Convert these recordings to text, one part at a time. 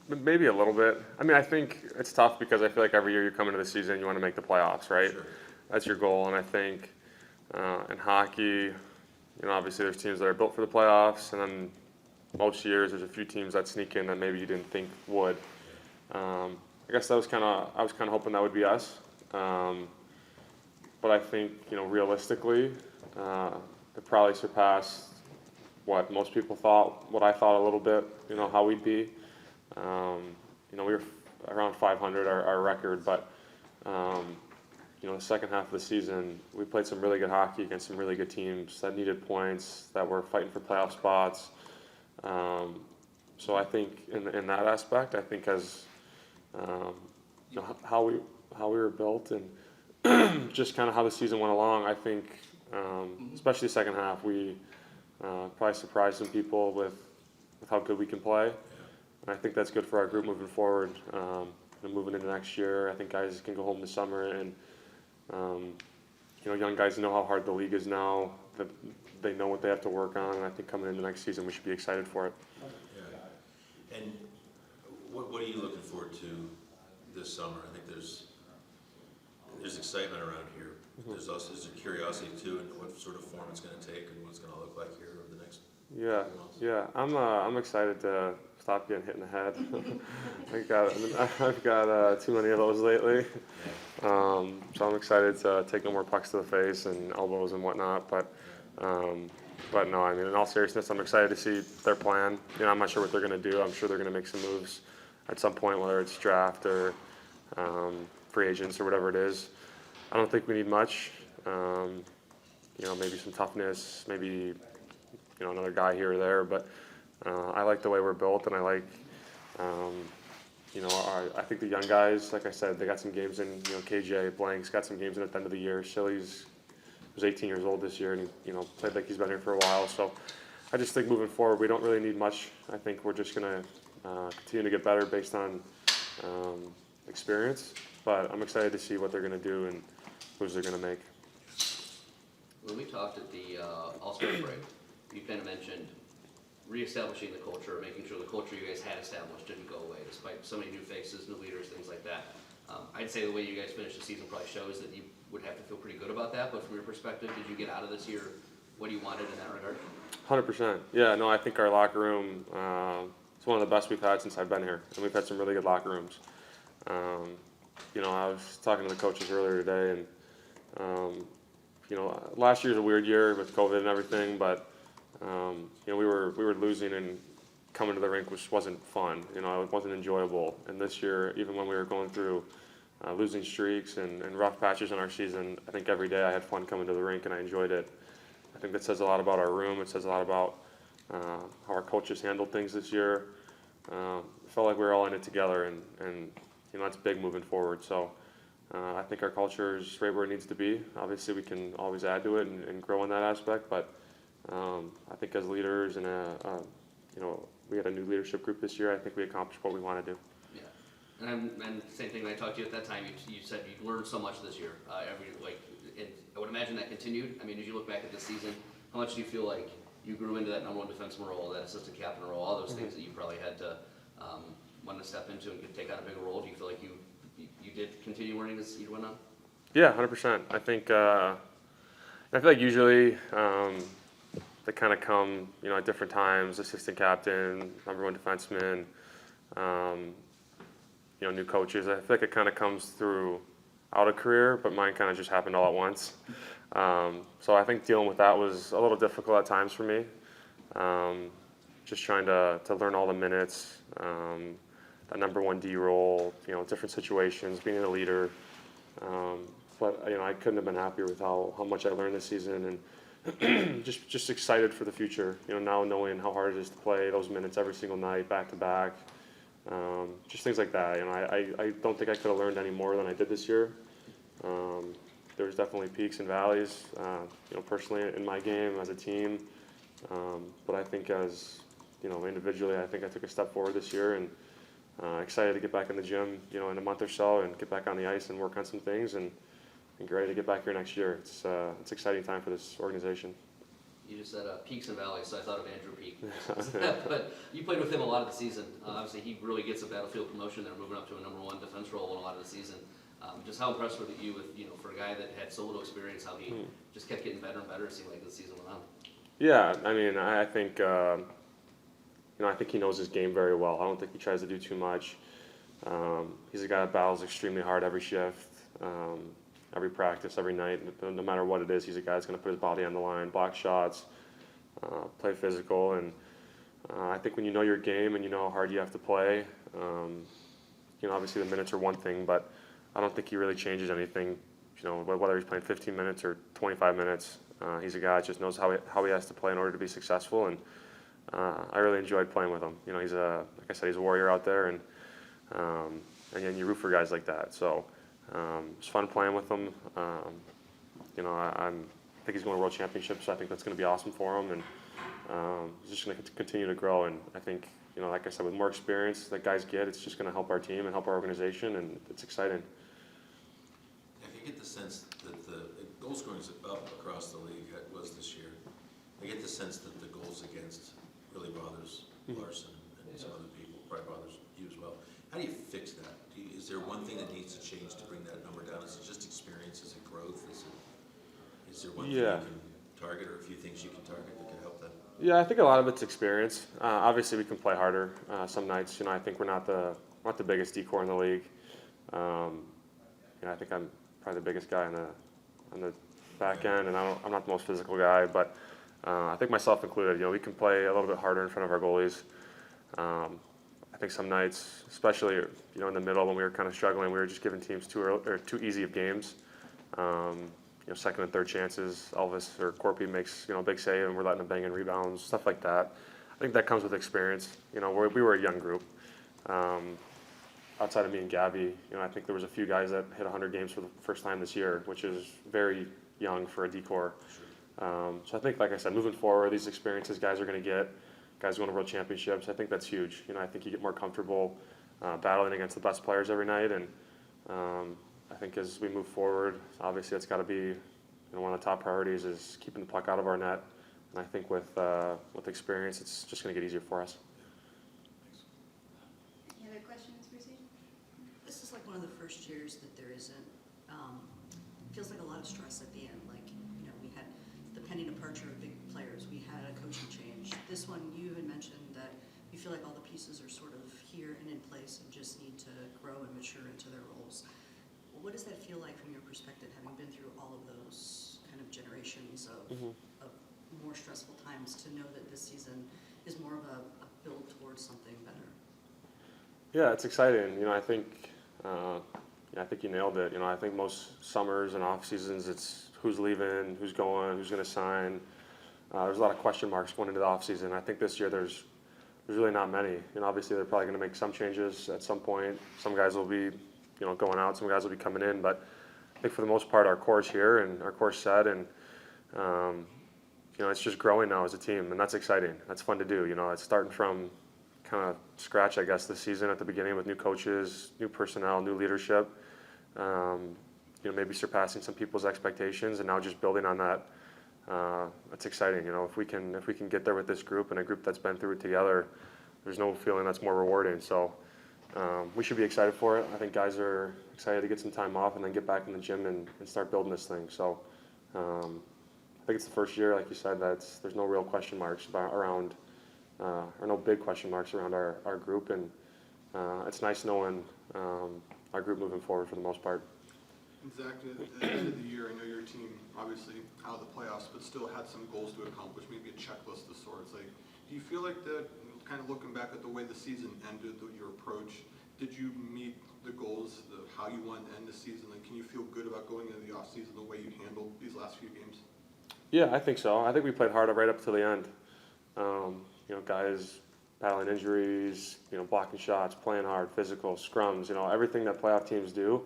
Maybe a little bit. I mean, I think it's tough because I feel like every year you come into the season, you want to make the playoffs, right? Sure. That's your goal. And I think in hockey, obviously there's teams that are built for the playoffs, and then most years there's a few teams that sneak in that maybe you didn't think would. I guess I was kind of hoping that would be us. But I think, realistically, it probably surpassed what most people thought, what I thought a little bit, how we'd be. We were around 500, our record, but, the second half of the season, we played some really good hockey against some really good teams that needed points, that were fighting for playoff spots. So I think in that aspect, I think as, how we were built and just kind of how the season went along, I think, especially the second half, we probably surprised some people with how good we can play. And I think that's good for our group moving forward. Moving into next year, I think guys can go home this summer, and young guys know how hard the league is now. That they know what they have to work on, and I think coming into next season, we should be excited for it. Yeah. And what are you looking forward to this summer? I think there's excitement around here. There's a curiosity too, and what sort of form it's going to take and what it's going to look like here over the next few months. Yeah. I'm excited to stop getting hit in the head. I've got too many of those lately. So I'm excited to take no more pucks to the face and elbows and whatnot. But no, I mean, in all seriousness, I'm excited to see their plan. I'm not sure what they're going to do. I'm sure they're going to make some moves at some point, whether it's draft or free agents or whatever it is. I don't think we need much. Maybe some toughness, maybe another guy here or there. But I like the way we're built, and I like I think the young guys, like I said, they got some games in. KJ Blank's got some games in at the end of the year. Silly's was 18 years old this year, and he played like he's been here for a while. So I just think moving forward, we don't really need much. I think we're just going to continue to get better based on experience. But I'm excited to see what they're going to do and moves they're going to make. When we talked at the All-Star break, you kind of mentioned reestablishing the culture, making sure the culture you guys had established didn't go away, despite so many new faces, new leaders, things like that. I'd say the way you guys finished the season probably shows that you would have to feel pretty good about that, but from your perspective, did you get out of this year what you wanted in that regard? 100%. Yeah, no, I think our locker room is one of the best we've had since I've been here, and we've had some really good locker rooms. I was talking to the coaches earlier today, and last year's a weird year with COVID and everything, but we were losing, and coming to the rink wasn't fun. It wasn't enjoyable. And this year, even when we were going through losing streaks and rough patches in our season, I think every day I had fun coming to the rink and I enjoyed it. I think that says a lot about our room. It says a lot about how our coaches handled things this year. It felt like we were all in it together, and that's big moving forward. So I think our culture is right where it needs to be. Obviously, we can always add to it and grow in that aspect, but I think as leaders and we had a new leadership group this year. I think we accomplished what we want to do. Yeah, and same thing when I talked to you at that time. You said you learned so much this year. And I would imagine that continued. I mean, as you look back at this season, how much do you feel like you grew into that number one defenseman role, that assistant captain role, all those things that you probably had to want to step into and take on a bigger role? Do you feel like you did continue learning as you went on? Yeah, 100%. I think I feel like usually they kind of come at different times. Assistant captain, number one defenseman, new coaches. I feel like it kind of comes throughout a career, but mine kind of just happened all at once. So I think dealing with that was a little difficult at times for me. Just trying to learn all the minutes, that number one D role, different situations, being a leader. But I couldn't have been happier with how much I learned this season, and just excited for the future. Now knowing how hard it is to play those minutes every single night, back to back. Just things like that. I don't think I could have learned any more than I did this year. There's definitely peaks and valleys, personally in my game as a team. But I think as individually, I think I took a step forward this year, and excited to get back in the gym, in a month or so, and get back on the ice and work on some things, and ready to get back here next year. It's an exciting time for this organization. You just said peaks and valleys, so I thought of Andrew Peak. But you played with him a lot of the season. Obviously, he really gets a battlefield promotion. They're moving up to a #1 defense role in a lot of the season. Just how impressed were you with, for a guy that had so little experience, how he just kept getting better and better, it seemed like, as the season went on? Yeah, I mean, I think, I think he knows his game very well. I don't think he tries to do too much. He's a guy that battles extremely hard every shift, every practice, every night. No matter what it is, he's a guy that's going to put his body on the line, block shots, play physical. And I think when you know your game and you know how hard you have to play, obviously the minutes are one thing, but I don't think he really changes anything. Whether he's playing 15 minutes or 25 minutes, he's a guy that just knows how he has to play in order to be successful. And I really enjoyed playing with him. He's like I said, he's a warrior out there, and you root for guys like that. So it's fun playing with him. I think he's going to World Championships, so I think that's going to be awesome for him, and he's just going to continue to grow. And I think, like I said, with more experience that guys get, it's just going to help our team and help our organization, and it's exciting. I can get the sense that the goal scoring is up across the league. It was this year. I get the sense that the goals against really bothers Larson and some other people. Probably bothers you as well. How do you fix that? Is there one thing that needs to change to bring that number down? Is it just experience? Is it growth? Is there one thing you can target, or a few things you can target that can help that? Yeah, I think a lot of it's experience. Obviously, we can play harder some nights. I think we're not the biggest decor in the league. I think I'm probably the biggest guy on the back end, and I'm not the most physical guy, but I think myself included. We can play a little bit harder in front of our goalies. I think some nights, especially in the middle when we were kind of struggling, we were just giving teams too easy of games. Second and third chances, Elvis or Corpy makes a big save, and we're letting them bang in rebounds, stuff like that. I think that comes with experience. We were a young group. Outside of me and Gabby, I think there was a few guys that hit 100 games for the first time this year, which is very young for a decor. So I think, like I said, moving forward, these experiences guys are going to get, guys going to World Championships, I think that's huge. I think you get more comfortable battling against the best players every night, and I think as we move forward, obviously that's got to be one of the top priorities is keeping the puck out of our net. And I think with experience, it's just going to get easier for us. Any other questions for Steve? This is like one of the first years that there isn't, feels like a lot of stress at the end. Like, we had the pending departure of big players. We had a coaching change. This one, you had mentioned that you feel like all the pieces are sort of here and in place and just need to grow and mature into their roles. What does that feel like from your perspective, having been through all of those kind of generations of more stressful times, to know that this season is more of a build towards something better? Yeah, it's exciting. I think you nailed it. I think most summers and off seasons, it's who's leaving, who's going, who's going to sign. There's a lot of question marks going into the off season. I think this year there's really not many. Obviously they're probably going to make some changes at some point. Some guys will be going out, some guys will be coming in, but I think for the most part our core's here and our core's set, and it's just growing now as a team, and that's exciting. That's fun to do. It's starting from kind of scratch, I guess, this season at the beginning with new coaches, new personnel, new leadership. Maybe surpassing some people's expectations, and now just building on that. That's exciting. If we can get there with this group and a group that's been through it together, there's no feeling that's more rewarding. So we should be excited for it. I think guys are excited to get some time off and then get back in the gym and start building this thing. So I think it's the first year, like you said, there's no real question marks around, or no big question marks around our group, and it's nice knowing our group moving forward for the most part. And Zach, at the end of the year, I know your team obviously out of the playoffs, but still had some goals to accomplish, maybe a checklist of sorts. Like, do you feel like that, kind of looking back at the way the season ended, your approach, did you meet the goals, how you want to end the season? Like, can you feel good about going into the offseason the way you handled these last few games? Yeah, I think so. I think we played hard right up to the end. Guys battling injuries, blocking shots, playing hard, physical, scrums, everything that playoff teams do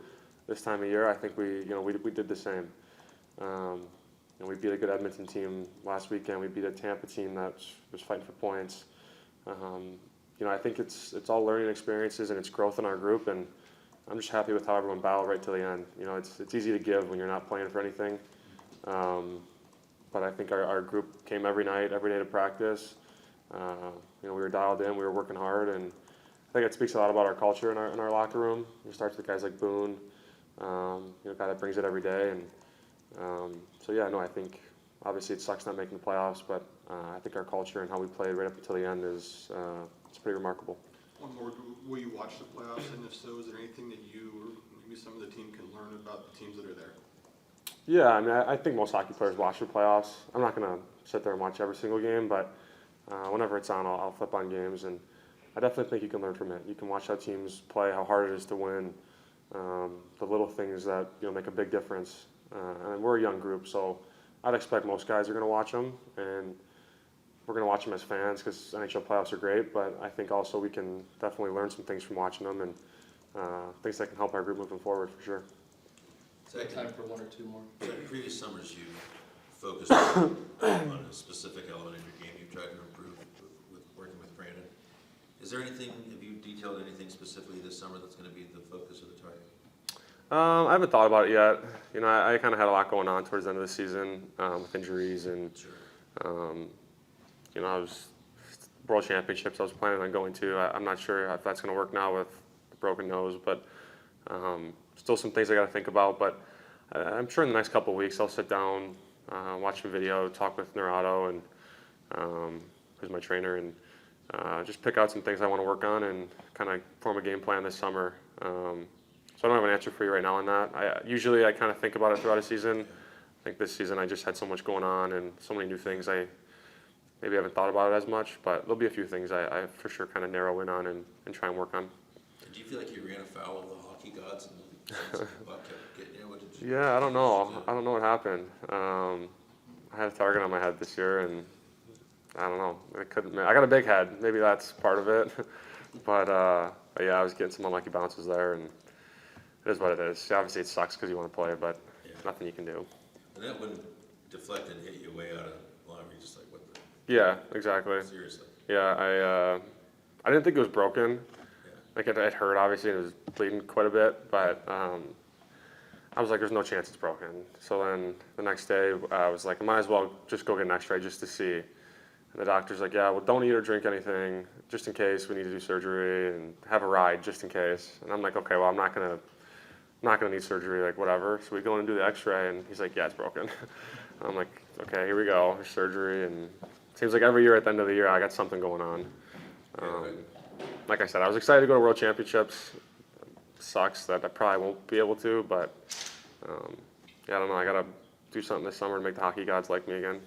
this time of year. I think we did the same. We beat a good Edmonton team last weekend. We beat a Tampa team that was fighting for points. I think it's all learning experiences and it's growth in our group, and I'm just happy with how everyone battled right to the end. It's easy to give when you're not playing for anything. but I think our group came every night, every day to practice. We were dialed in, we were working hard, and I think it speaks a lot about our culture in our locker room. It starts with guys like Boone, guy that brings it every day, and I think obviously it sucks not making the playoffs, but I think our culture and how we played right up until the end is it's pretty remarkable. One more, will you watch the playoffs, and if so, is there anything that you or maybe some of the team can learn about the teams that are there? Yeah, I mean, I think most hockey players watch the playoffs. I'm not going to sit there and watch every single game, but whenever it's on, I'll flip on games, and I definitely think you can learn from it. You can watch how teams play, how hard it is to win, the little things that make a big difference. And we're a young group, so I'd expect most guys are going to watch them, and we're going to watch them as fans because NHL playoffs are great. But I think also we can definitely learn some things from watching them and things that can help our group moving forward for sure. Time for one or two more. So in previous summers, you focused on a specific element in your game you've tried to improve with working with Brandon. Is there anything, have you detailed anything specifically this summer that's going to be the focus of the target? I haven't thought about it yet. I kind of had a lot going on towards the end of the season with injuries and, Sure. I was World Championships I was planning on going to. I'm not sure if that's going to work now with the broken nose, but still some things I got to think about. But I'm sure in the next couple of weeks I'll sit down, watch a video, talk with Nerado and who's my trainer, and just pick out some things I want to work on and kind of form a game plan this summer. So I don't have an answer for you right now on that. Usually I kind of think about it throughout a season. I think this season I just had so much going on and so many new things I maybe haven't thought about it as much, but there'll be a few things I for sure kind of narrow in on and try and work on. Do you feel like you ran afoul of the hockey gods and the sense of the puck kept getting you? What did you Yeah, I don't know. what did you do? I don't know what happened. I had a target on my head this year, and I don't know. I got a big head. Maybe that's part of it. but yeah, I was getting some unlucky bounces there, and it is what it is. Obviously, it sucks because you want to play, but Yeah. nothing you can do. And that one deflected and hit you way out of line. You're just like, what the? Yeah, exactly. Seriously. Yeah, I didn't think it was broken. Yeah. Like it hurt obviously, and it was bleeding quite a bit, but I was like, there's no chance it's broken. So then the next day, I was like, I might as well just go get an X-ray just to see. And the doctor's like, yeah, well, don't eat or drink anything just in case we need to do surgery, and have a ride just in case. And I'm like, okay, well, I'm not gonna need surgery, like whatever. So we go in and do the X-ray, and he's like, yeah, it's broken. And I'm like, okay, here we go, there's surgery, and it seems like every year at the end of the year I got something going on. Right. Like I said, I was excited to go to World Championships. Sucks that I probably won't be able to, but yeah, I don't know. I gotta do something this summer to make the hockey gods like me again.